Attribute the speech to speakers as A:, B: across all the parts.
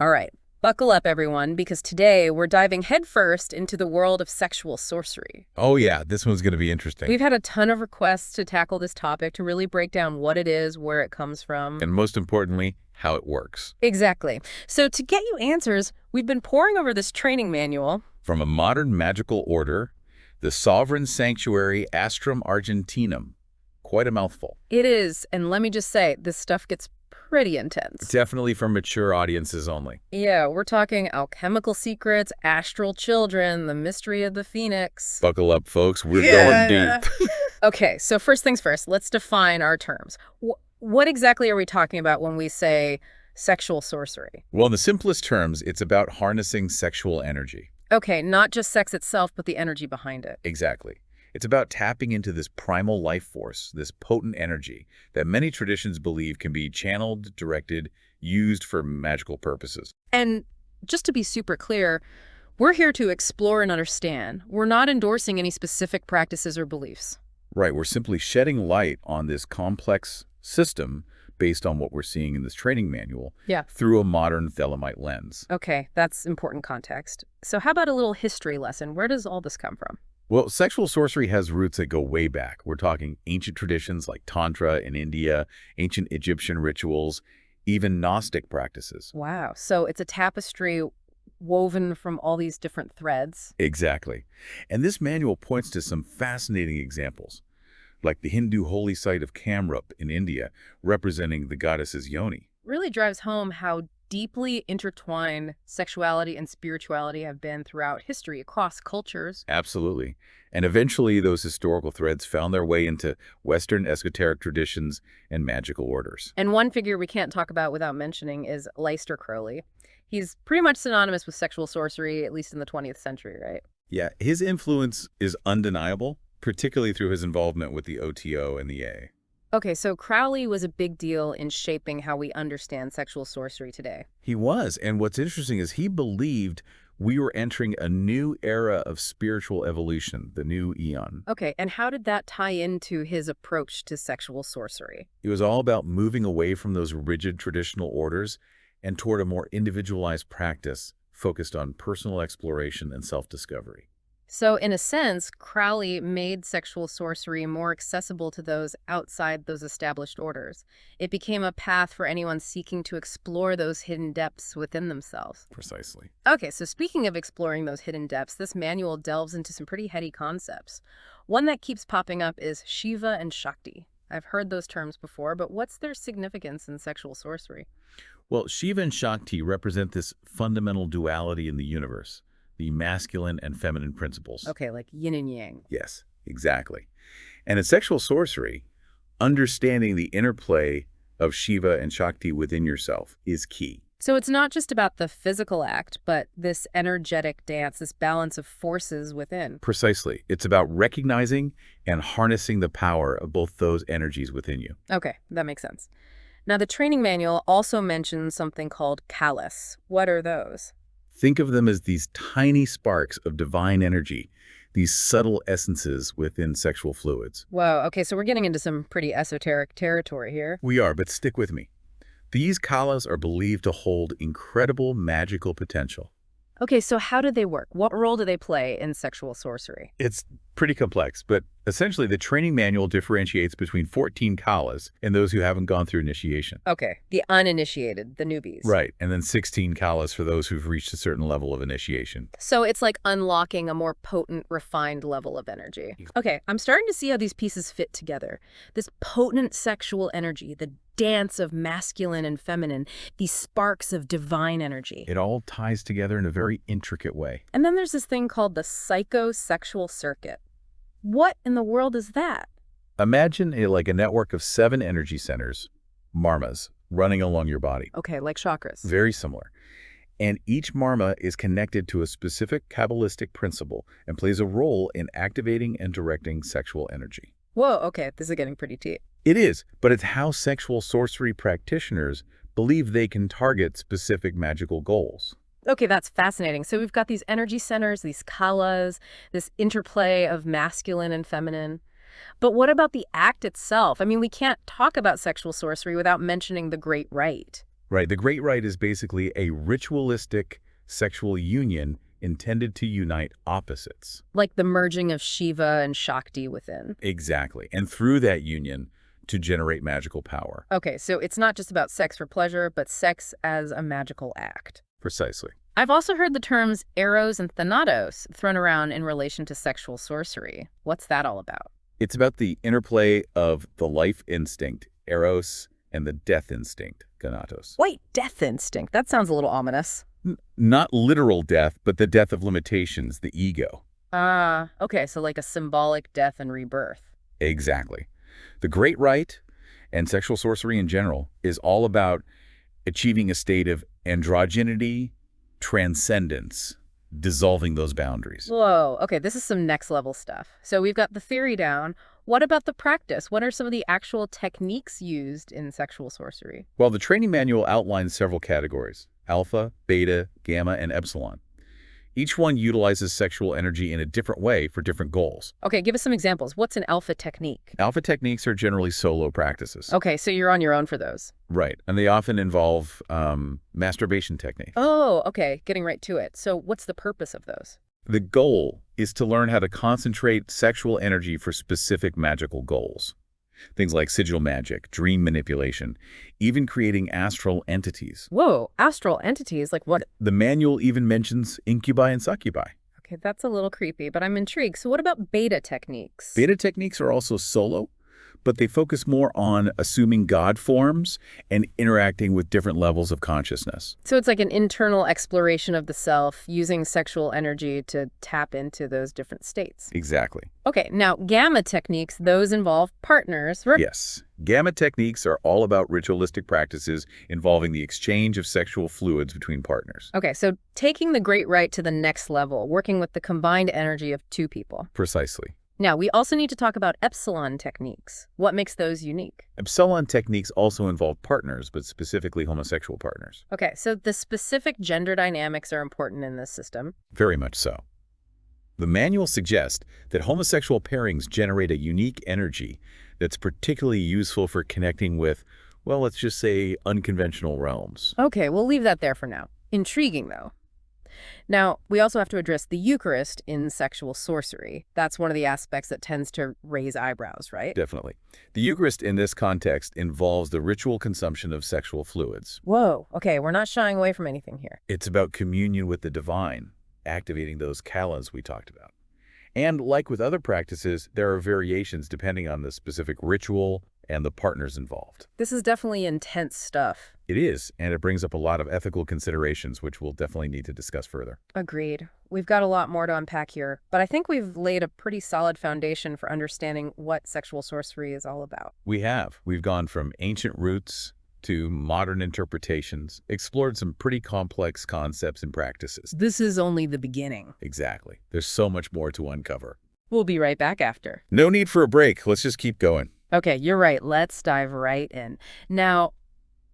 A: All right, buckle up, everyone, because today we're diving headfirst into the world of sexual sorcery.
B: Oh yeah, this one's going to be interesting.
A: We've had a ton of requests to tackle this topic, to really break down what it is, where it comes from.
B: And most importantly, how it works.
A: Exactly. So to get you answers, we've been poring over this training manual.
B: From a modern magical order, the Sovereign Sanctuary Astrum Argentinum. Quite a mouthful.
A: It is, and let me just say, this stuff gets pretty intense.
B: Definitely for mature audiences only.
A: Yeah, we're talking alchemical secrets, astral children, the mystery of the phoenix.
B: Buckle up, folks. We're going deep.
A: Okay, so first things first, let's define our terms. What exactly are we talking about when we say sexual sorcery?
B: Well, in the simplest terms, it's about harnessing sexual energy.
A: Okay, not just sex itself, but the energy behind it.
B: Exactly. It's about tapping into this primal life force, this potent energy that many traditions believe can be channeled, directed, used for magical purposes.
A: And just to be super clear, we're here to explore and understand. We're not endorsing any specific practices or beliefs.
B: Right, we're simply shedding light on this complex system based on what we're seeing in this training manual through a modern Thelemite lens.
A: Okay, that's important context. So how about a little history lesson? Where does all this come from?
B: Well, sexual sorcery has roots that go way back. We're talking ancient traditions like Tantra in India, ancient Egyptian rituals, even Gnostic practices.
A: Wow, so it's a tapestry woven from all these different threads.
B: Exactly. And this manual points to some fascinating examples, like the Hindu holy site of Kamrup in India, representing the goddess's yoni.
A: Really drives home how deeply intertwined sexuality and spirituality have been throughout history across cultures.
B: Absolutely. And eventually those historical threads found their way into Western esoteric traditions and magical orders.
A: And one figure we can't talk about without mentioning is Aleister Crowley. He's pretty much synonymous with sexual sorcery, at least in the 20th century, right?
B: Yeah, his influence is undeniable, particularly through his involvement with the OTO and the A.
A: Okay, so Crowley was a big deal in shaping how we understand sexual sorcery today.
B: He was, and what's interesting is he believed we were entering a new era of spiritual evolution, the new eon.
A: Okay, and how did that tie into his approach to sexual sorcery?
B: It was all about moving away from those rigid traditional orders and toward a more individualized practice focused on personal exploration and self-discovery.
A: So, in a sense, Crowley made sexual sorcery more accessible to those outside those established orders. It became a path for anyone seeking to explore those hidden depths within themselves.
B: Precisely.
A: Okay, so speaking of exploring those hidden depths, this manual delves into some pretty heady concepts. One that keeps popping up is Shiva and Shakti. I've heard those terms before, but what's their significance in sexual sorcery?
B: Well, Shiva and Shakti represent this fundamental duality in the universe, the masculine and feminine principles.
A: Okay, like yin and yang.
B: Yes, exactly. And in sexual sorcery, understanding the interplay of Shiva and Shakti within yourself is key.
A: So it's not just about the physical act, but this energetic dance, this balance of forces within.
B: Precisely. It's about recognizing and harnessing the power of both those energies within you.
A: Okay, that makes sense. Now, the training manual also mentions something called kalas. What are those?
B: Think of them as these tiny sparks of divine energy, these subtle essences within sexual fluids.
A: Whoa, okay, so we're getting into some pretty esoteric territory here.
B: We are, but stick with me. These kalas are believed to hold incredible magical potential.
A: Okay, so how do they work? What role do they play in sexual sorcery?
B: It's pretty complex, but essentially the training manual differentiates between 14 kalas and those who haven't gone through initiation.
A: Okay, the uninitiated, the newbies.
B: Right, and then 16 kalas for those who've reached a certain level of initiation.
A: So it's like unlocking a more potent, refined level of energy. Okay, I'm starting to see how these pieces fit together. This potent sexual energy, the dance of masculine and feminine, these sparks of divine energy.
B: It all ties together in a very intricate way.
A: And then there's this thing called the psychosexual circuit. What in the world is that?
B: Imagine like a network of 7 energy centers, marmas, running along your body.
A: Okay, like chakras.
B: Very similar. And each marma is connected to a specific Kabbalistic principle and plays a role in activating and directing sexual energy.
A: Whoa, okay, this is getting pretty deep.
B: It is, but it's how sexual sorcery practitioners believe they can target specific magical goals.
A: Okay, that's fascinating. So we've got these energy centers, these kalas, this interplay of masculine and feminine. But what about the act itself? I mean, we can't talk about sexual sorcery without mentioning the Great Rite.
B: Right. The Great Rite is basically a ritualistic sexual union intended to unite opposites.
A: Like the merging of Shiva and Shakti within.
B: Exactly. And through that union, to generate magical power.
A: Okay, so it's not just about sex for pleasure, but sex as a magical act.
B: Precisely.
A: I've also heard the terms eros and thanatos thrown around in relation to sexual sorcery. What's that all about?
B: It's about the interplay of the life instinct, eros, and the death instinct, thanatos.
A: Wait, death instinct. That sounds a little ominous.
B: Not literal death, but the death of limitations, the ego.
A: Ah, okay, so like a symbolic death and rebirth.
B: Exactly. The Great Rite, and sexual sorcery in general, is all about achieving a state of androgyny, transcendence, dissolving those boundaries.
A: Whoa, okay, this is some next level stuff. So we've got the theory down. What about the practice? What are some of the actual techniques used in sexual sorcery?
B: Well, the training manual outlines several categories: alpha, beta, gamma, and epsilon. Each one utilizes sexual energy in a different way for different goals.
A: Okay, give us some examples. What's an alpha technique?
B: Alpha techniques are generally solo practices.
A: Okay, so you're on your own for those.
B: Right, and they often involve masturbation techniques.
A: Oh, okay, getting right to it. So what's the purpose of those?
B: The goal is to learn how to concentrate sexual energy for specific magical goals. Things like sigil magic, dream manipulation, even creating astral entities.
A: Whoa, astral entities, like what?
B: The manual even mentions incubi and succubi.
A: Okay, that's a little creepy, but I'm intrigued. So what about beta techniques?
B: Beta techniques are also solo, but they focus more on assuming God forms and interacting with different levels of consciousness.
A: So it's like an internal exploration of the self, using sexual energy to tap into those different states.
B: Exactly.
A: Okay, now gamma techniques, those involve partners.
B: Yes. Gamma techniques are all about ritualistic practices involving the exchange of sexual fluids between partners.
A: Okay, so taking the Great Rite to the next level, working with the combined energy of two people.
B: Precisely.
A: Now, we also need to talk about epsilon techniques. What makes those unique?
B: Epsilon techniques also involve partners, but specifically homosexual partners.
A: Okay, so the specific gender dynamics are important in this system.
B: Very much so. The manual suggests that homosexual pairings generate a unique energy that's particularly useful for connecting with, well, let's just say, unconventional realms.
A: Okay, we'll leave that there for now. Intriguing, though. Now, we also have to address the Eucharist in sexual sorcery. That's one of the aspects that tends to raise eyebrows, right?
B: Definitely. The Eucharist in this context involves the ritual consumption of sexual fluids.
A: Whoa, okay, we're not shying away from anything here.
B: It's about communion with the divine, activating those kalas we talked about. And like with other practices, there are variations depending on the specific ritual and the partners involved.
A: This is definitely intense stuff.
B: It is, and it brings up a lot of ethical considerations, which we'll definitely need to discuss further.
A: Agreed. We've got a lot more to unpack here, but I think we've laid a pretty solid foundation for understanding what sexual sorcery is all about.
B: We have. We've gone from ancient roots to modern interpretations, explored some pretty complex concepts and practices.
A: This is only the beginning.
B: Exactly. There's so much more to uncover.
A: We'll be right back after.
B: No need for a break. Let's just keep going.
A: Okay, you're right. Let's dive right in. Now,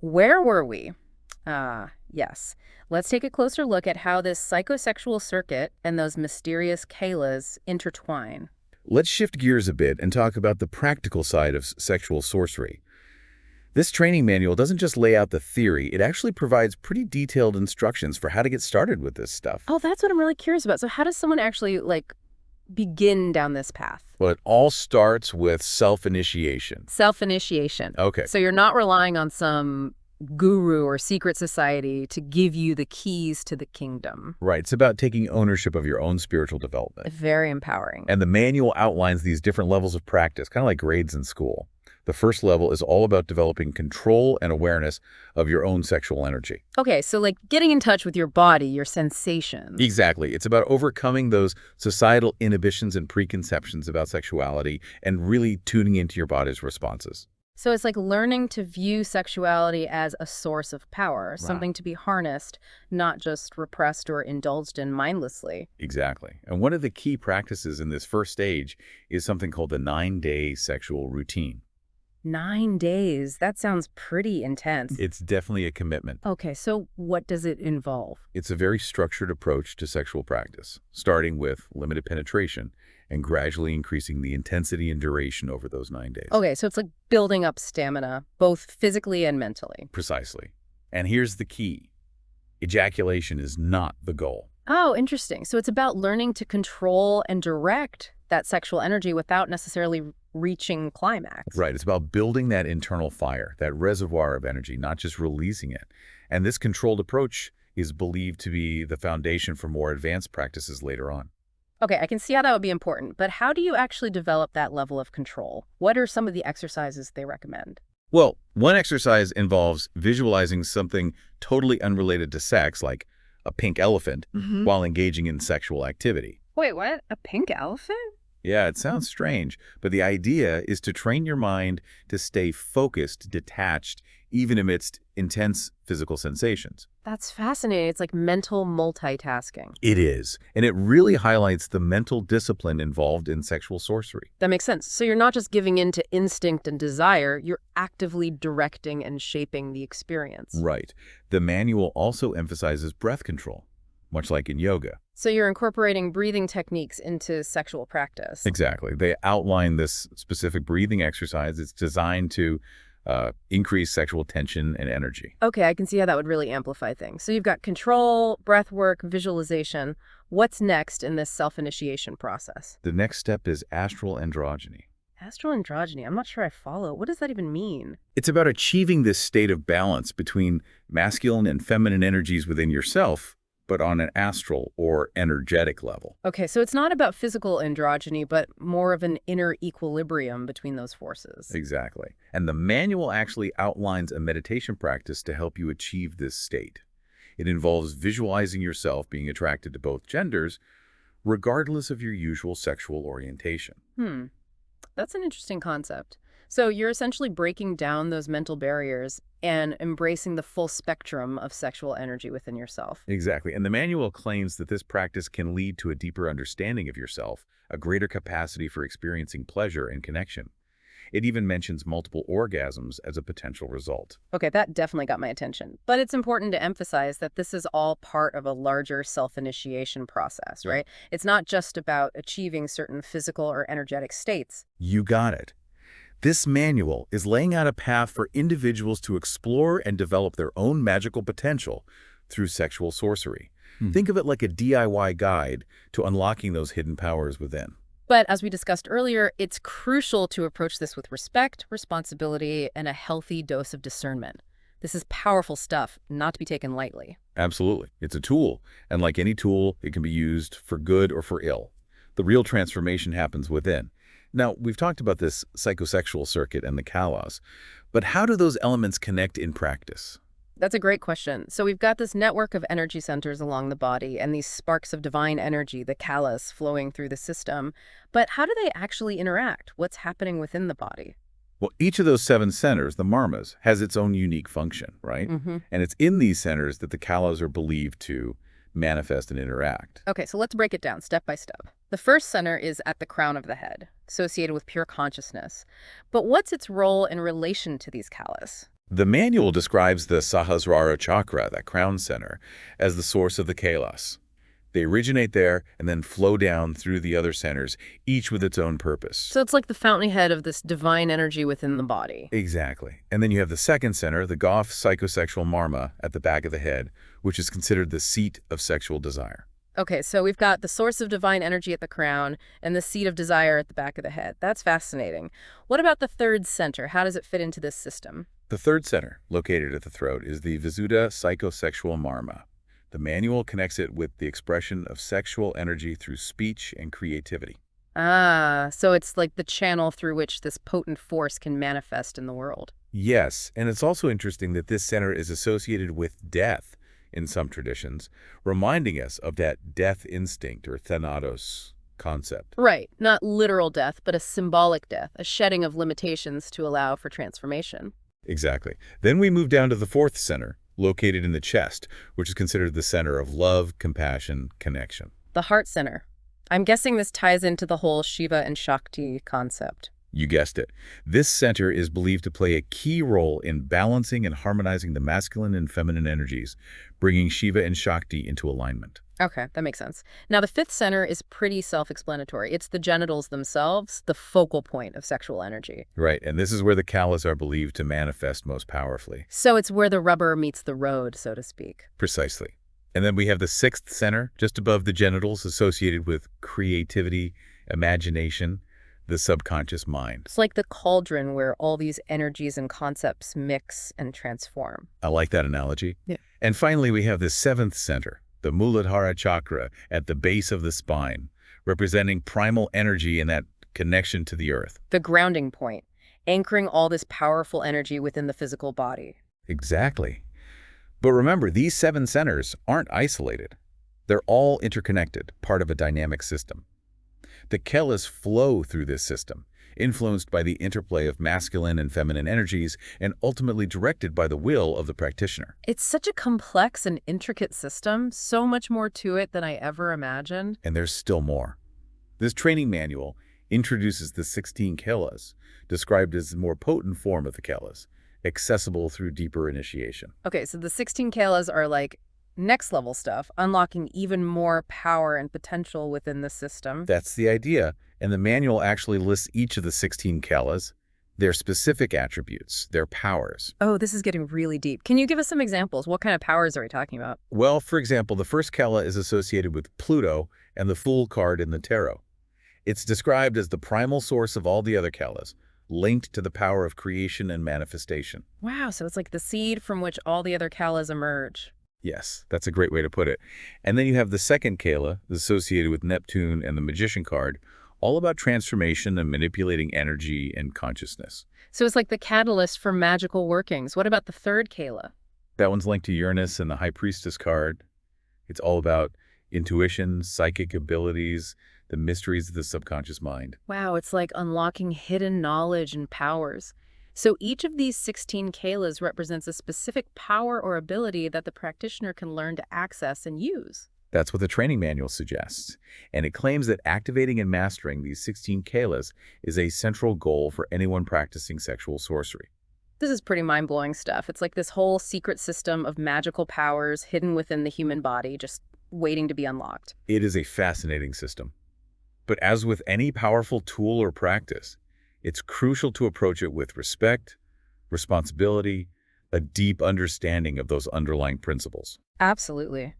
A: where were we? Yes. Let's take a closer look at how this psychosexual circuit and those mysterious kalas intertwine.
B: Let's shift gears a bit and talk about the practical side of sexual sorcery. This training manual doesn't just lay out the theory, it actually provides pretty detailed instructions for how to get started with this stuff.
A: Oh, that's what I'm really curious about. So how does someone actually, begin down this path?
B: Well, it all starts with self-initiation.
A: Self-initiation.
B: Okay.
A: So you're not relying on some guru or secret society to give you the keys to the kingdom.
B: Right. It's about taking ownership of your own spiritual development.
A: Very empowering.
B: And the manual outlines these different levels of practice, kind of like grades in school. The first level is all about developing control and awareness of your own sexual energy.
A: Okay, so getting in touch with your body, your sensations.
B: Exactly. It's about overcoming those societal inhibitions and preconceptions about sexuality and really tuning into your body's responses.
A: So it's like learning to view sexuality as a source of power, something to be harnessed, not just repressed or indulged in mindlessly.
B: Exactly. And one of the key practices in this first stage is something called the 9-day sexual routine.
A: 9 days. That sounds pretty intense.
B: It's definitely a commitment.
A: Okay, so what does it involve?
B: It's a very structured approach to sexual practice, starting with limited penetration and gradually increasing the intensity and duration over those 9 days.
A: Okay, so it's like building up stamina, both physically and mentally.
B: Precisely. And here's the key. Ejaculation is not the goal.
A: Oh, interesting. So it's about learning to control and direct that sexual energy without necessarily reaching climax.
B: Right. It's about building that internal fire, that reservoir of energy, not just releasing it. And this controlled approach is believed to be the foundation for more advanced practices later on.
A: Okay, I can see how that would be important, but how do you actually develop that level of control? What are some of the exercises they recommend?
B: Well, one exercise involves visualizing something totally unrelated to sex, like a pink elephant, while engaging in sexual activity.
A: Wait, what? A pink elephant?
B: Yeah, it sounds strange, but the idea is to train your mind to stay focused, detached, even amidst intense physical sensations.
A: That's fascinating. It's like mental multitasking.
B: It is, and it really highlights the mental discipline involved in sexual sorcery.
A: That makes sense. So you're not just giving in to instinct and desire, you're actively directing and shaping the experience.
B: Right. The manual also emphasizes breath control, much like in yoga.
A: So you're incorporating breathing techniques into sexual practice.
B: Exactly. They outline this specific breathing exercise. It's designed to increase sexual tension and energy.
A: Okay, I can see how that would really amplify things. So you've got control, breath work, visualization. What's next in this self-initiation process?
B: The next step is astral androgyny.
A: Astral androgyny. I'm not sure I follow. What does that even mean?
B: It's about achieving this state of balance between masculine and feminine energies within yourself, but on an astral or energetic level.
A: Okay, so it's not about physical androgyny, but more of an inner equilibrium between those forces.
B: Exactly. And the manual actually outlines a meditation practice to help you achieve this state. It involves visualizing yourself being attracted to both genders, regardless of your usual sexual orientation.
A: That's an interesting concept. So you're essentially breaking down those mental barriers and embracing the full spectrum of sexual energy within yourself.
B: Exactly. And the manual claims that this practice can lead to a deeper understanding of yourself, a greater capacity for experiencing pleasure and connection. It even mentions multiple orgasms as a potential result.
A: Okay, that definitely got my attention. But it's important to emphasize that this is all part of a larger self-initiation process, right? It's not just about achieving certain physical or energetic states.
B: You got it. This manual is laying out a path for individuals to explore and develop their own magical potential through sexual sorcery. Think of it like a DIY guide to unlocking those hidden powers within.
A: But as we discussed earlier, it's crucial to approach this with respect, responsibility, and a healthy dose of discernment. This is powerful stuff, not to be taken lightly.
B: Absolutely. It's a tool, and like any tool, it can be used for good or for ill. The real transformation happens within. Now, we've talked about this psychosexual circuit and the kalos, but how do those elements connect in practice?
A: That's a great question. So we've got this network of energy centers along the body and these sparks of divine energy, the kalos, flowing through the system. But how do they actually interact? What's happening within the body?
B: Well, each of those 7 centers, the marmas, has its own unique function, right? And it's in these centers that the kalos are believed to manifest and interact.
A: Okay, so let's break it down step by step. The first center is at the crown of the head, associated with pure consciousness. But what's its role in relation to these kalos?
B: The manual describes the Sahasrara chakra, that crown center, as the source of the kalos. They originate there and then flow down through the other centers, each with its own purpose.
A: So it's like the fountainhead of this divine energy within the body.
B: Exactly. And then you have the second center, the Goff psychosexual marma, at the back of the head, which is considered the seat of sexual desire.
A: Okay, so we've got the source of divine energy at the crown and the seat of desire at the back of the head. That's fascinating. What about the third center? How does it fit into this system?
B: The third center, located at the throat, is the Visuddha psychosexual marma. The manual connects it with the expression of sexual energy through speech and creativity.
A: Ah, so it's like the channel through which this potent force can manifest in the world.
B: Yes, and it's also interesting that this center is associated with death in some traditions, reminding us of that death instinct or thanatos concept.
A: Right, not literal death, but a symbolic death, a shedding of limitations to allow for transformation.
B: Exactly. Then we move down to the fourth center, located in the chest, which is considered the center of love, compassion, connection.
A: The heart center. I'm guessing this ties into the whole Shiva and Shakti concept.
B: You guessed it. This center is believed to play a key role in balancing and harmonizing the masculine and feminine energies, bringing Shiva and Shakti into alignment.
A: Okay, that makes sense. Now, the fifth center is pretty self-explanatory. It's the genitals themselves, the focal point of sexual energy.
B: Right, and this is where the callas are believed to manifest most powerfully.
A: So it's where the rubber meets the road, so to speak.
B: Precisely. And then we have the sixth center, just above the genitals, associated with creativity, imagination, the subconscious mind.
A: It's like the cauldron where all these energies and concepts mix and transform.
B: I like that analogy.
A: Yeah.
B: And finally, we have the seventh center, the Muladhara chakra at the base of the spine, representing primal energy and that connection to the earth.
A: The grounding point, anchoring all this powerful energy within the physical body.
B: Exactly. But remember, these seven centers aren't isolated. They're all interconnected, part of a dynamic system. The kellas flow through this system, influenced by the interplay of masculine and feminine energies and ultimately directed by the will of the practitioner.
A: It's such a complex and intricate system, so much more to it than I ever imagined.
B: And there's still more. This training manual introduces the 16 kellas, described as the more potent form of the kellas, accessible through deeper initiation.
A: Okay, so the 16 kalas are like next level stuff, unlocking even more power and potential within the system.
B: That's the idea, and the manual actually lists each of the 16 kellas, their specific attributes, their powers.
A: Oh, this is getting really deep. Can you give us some examples? What kind of powers are we talking about?
B: Well, for example, the first kella is associated with Pluto and the Fool card in the tarot. It's described as the primal source of all the other kellas, linked to the power of creation and manifestation.
A: Wow, so it's like the seed from which all the other kalas emerge.
B: Yes, that's a great way to put it. And then you have the second kela, associated with Neptune and the Magician card, all about transformation and manipulating energy and consciousness.
A: So it's like the catalyst for magical workings. What about the third kala?
B: That one's linked to Uranus and the High Priestess card. It's all about intuition, psychic abilities, the mysteries of the subconscious mind.
A: Wow, it's like unlocking hidden knowledge and powers. So each of these 16 kalas represents a specific power or ability that the practitioner can learn to access and use.
B: That's what the training manual suggests. And it claims that activating and mastering these 16 kalas is a central goal for anyone practicing sexual sorcery.
A: This is pretty mind-blowing stuff. It's like this whole secret system of magical powers hidden within the human body, just waiting to be unlocked.
B: It is a fascinating system. But as with any powerful tool or practice, it's crucial to approach it with respect, responsibility, a deep understanding of those underlying principles.
A: Absolutely.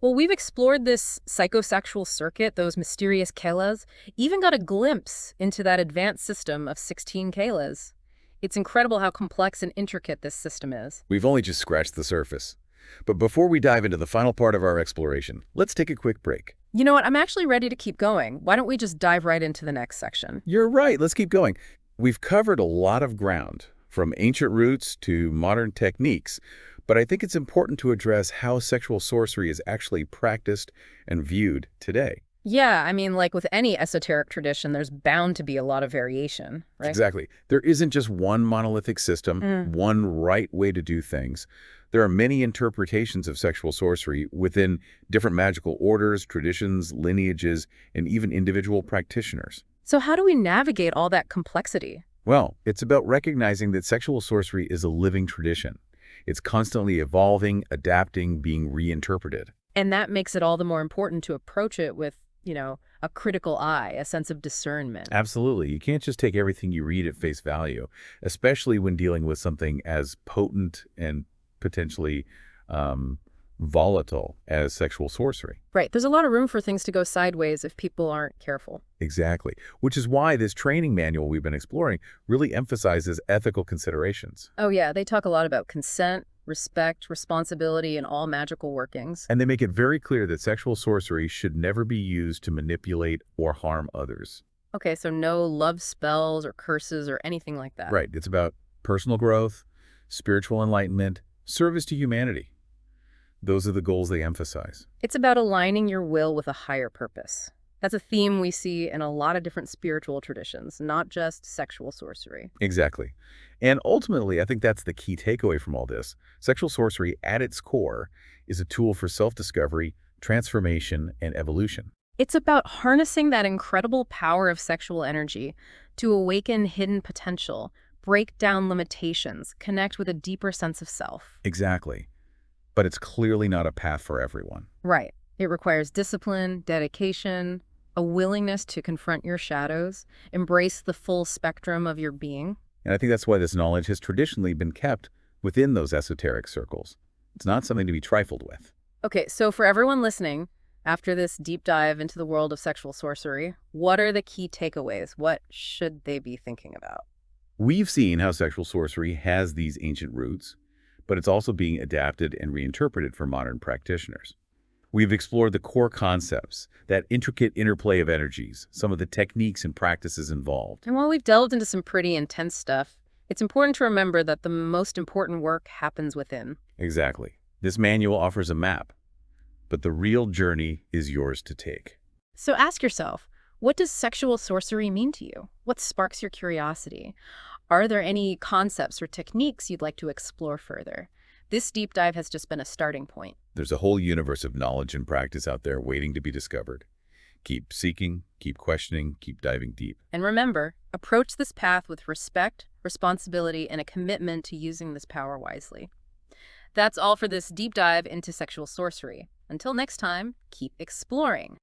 A: Well, we've explored this psychosexual circuit, those mysterious kelas, even got a glimpse into that advanced system of 16 kelas. It's incredible how complex and intricate this system is.
B: We've only just scratched the surface. But before we dive into the final part of our exploration, let's take a quick break.
A: You know what? I'm actually ready to keep going. Why don't we just dive right into the next section?
B: You're right. Let's keep going. We've covered a lot of ground, from ancient roots to modern techniques, but I think it's important to address how sexual sorcery is actually practiced and viewed today.
A: Yeah, I mean, like with any esoteric tradition, there's bound to be a lot of variation, right?
B: Exactly. There isn't just one monolithic system, one right way to do things. There are many interpretations of sexual sorcery within different magical orders, traditions, lineages, and even individual practitioners.
A: So how do we navigate all that complexity?
B: Well, it's about recognizing that sexual sorcery is a living tradition. It's constantly evolving, adapting, being reinterpreted.
A: And that makes it all the more important to approach it with, a critical eye, a sense of discernment.
B: Absolutely. You can't just take everything you read at face value, especially when dealing with something as potent and potentially volatile as sexual sorcery.
A: Right. There's a lot of room for things to go sideways if people aren't careful.
B: Exactly. Which is why this training manual we've been exploring really emphasizes ethical considerations.
A: Oh, yeah. They talk a lot about consent, respect, responsibility, and all magical workings.
B: And they make it very clear that sexual sorcery should never be used to manipulate or harm others.
A: Okay, so no love spells or curses or anything like that.
B: Right. It's about personal growth, spiritual enlightenment, service to humanity. Those are the goals they emphasize.
A: It's about aligning your will with a higher purpose. That's a theme we see in a lot of different spiritual traditions, not just sexual sorcery.
B: Exactly. And ultimately, I think that's the key takeaway from all this. Sexual sorcery, at its core, is a tool for self-discovery, transformation, and evolution.
A: It's about harnessing that incredible power of sexual energy to awaken hidden potential, break down limitations, connect with a deeper sense of self.
B: Exactly. But it's clearly not a path for everyone.
A: Right. It requires discipline, dedication, a willingness to confront your shadows, embrace the full spectrum of your being.
B: And I think that's why this knowledge has traditionally been kept within those esoteric circles. It's not something to be trifled with.
A: Okay, so for everyone listening, after this deep dive into the world of sexual sorcery, what are the key takeaways? What should they be thinking about?
B: We've seen how sexual sorcery has these ancient roots, but it's also being adapted and reinterpreted for modern practitioners. We've explored the core concepts, that intricate interplay of energies, some of the techniques and practices involved.
A: And while we've delved into some pretty intense stuff, it's important to remember that the most important work happens within.
B: Exactly. This manual offers a map, but the real journey is yours to take.
A: So ask yourself, what does sexual sorcery mean to you? What sparks your curiosity? Are there any concepts or techniques you'd like to explore further? This deep dive has just been a starting point.
B: There's a whole universe of knowledge and practice out there waiting to be discovered. Keep seeking, keep questioning, keep diving deep.
A: And remember, approach this path with respect, responsibility, and a commitment to using this power wisely. That's all for this deep dive into sexual sorcery. Until next time, keep exploring.